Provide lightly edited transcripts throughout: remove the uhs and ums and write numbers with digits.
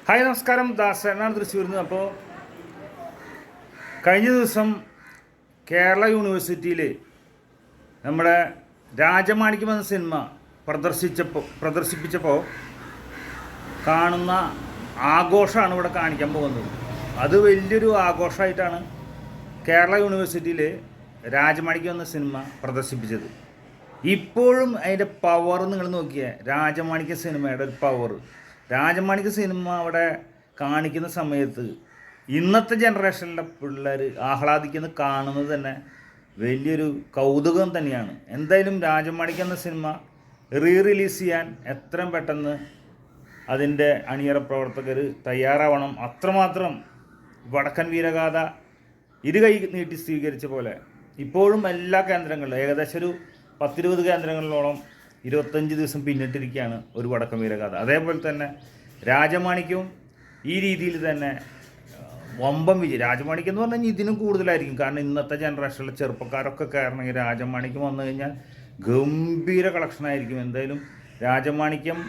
Hi നമസ്കാരം, ദാസനാണ് തൃശ്ശൂരിൽ നിന്ന്. അപ്പോൾ കഴിഞ്ഞ ദിവസം കേരള യൂണിവേഴ്സിറ്റിയിൽ നമ്മുടെ രാജമാണിക്യം എന്ന സിനിമ പ്രദർശിപ്പിച്ചപ്പോൾ കാണുന്ന ആഘോഷമാണ് ഇവിടെ കാണിക്കാൻ പോകുന്നത്. അത് വലിയൊരു ആഘോഷമായിട്ടാണ് കേരള യൂണിവേഴ്സിറ്റിയിൽ രാജമാണിക്യം എന്ന സിനിമ പ്രദർശിപ്പിച്ചത്. ഇപ്പോഴും അതിൻ്റെ പവർ നിങ്ങൾ നോക്കിയാൽ, രാജമാണിക്യ സിനിമയുടെ ഒരു പവർ. രാജമാണിക്യ സിനിമ അവിടെ കാണിക്കുന്ന സമയത്ത് ഇന്നത്തെ ജനറേഷനിലെ പിള്ളേർ ആഹ്ലാദിക്കുന്നത് കാണുന്നത് തന്നെ വലിയൊരു കൗതുകം തന്നെയാണ്. എന്തായാലും രാജമാണിക്യം എന്ന സിനിമ റിലീസ് ചെയ്യാൻ എത്രയും പെട്ടെന്ന് അതിൻ്റെ അണിയറ പ്രവർത്തകർ തയ്യാറാവണം. അത്രമാത്രം വടക്കൻ വീരഗാഥ ഇരുകൈ നീട്ടി സ്വീകരിച്ച പോലെ ഇപ്പോഴും എല്ലാ കേന്ദ്രങ്ങളിലും ഏകദേശം ഒരു 10-20 കേന്ദ്രങ്ങളിലോളം 25 ദിവസം പിന്നിട്ടിരിക്കുകയാണ് ഒരു വടക്കൻ വീരഗാഥ. അതേപോലെ തന്നെ രാജമാണിക്യവും ഈ രീതിയിൽ തന്നെ വമ്പം വിജയം. രാജമാണിക്യം എന്ന് പറഞ്ഞാൽ ഇതിനും കൂടുതലായിരിക്കും. കാരണം ഇന്നത്തെ ജനറേഷനിലെ ചെറുപ്പക്കാരൊക്കെ കയറണമെങ്കിൽ രാജമാണിക്യം വന്നു കഴിഞ്ഞാൽ ഗംഭീര കളക്ഷനായിരിക്കും. എന്തായാലും രാജമാണിക്യം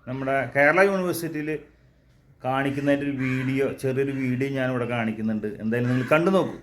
നമ്മുടെ കേരള യൂണിവേഴ്സിറ്റിയിൽ കാണിക്കുന്നതിൻ്റെ ഒരു ചെറിയൊരു വീഡിയോ ഞാനിവിടെ കാണിക്കുന്നുണ്ട്. എന്തായാലും നിങ്ങൾ കണ്ടു നോക്കൂ.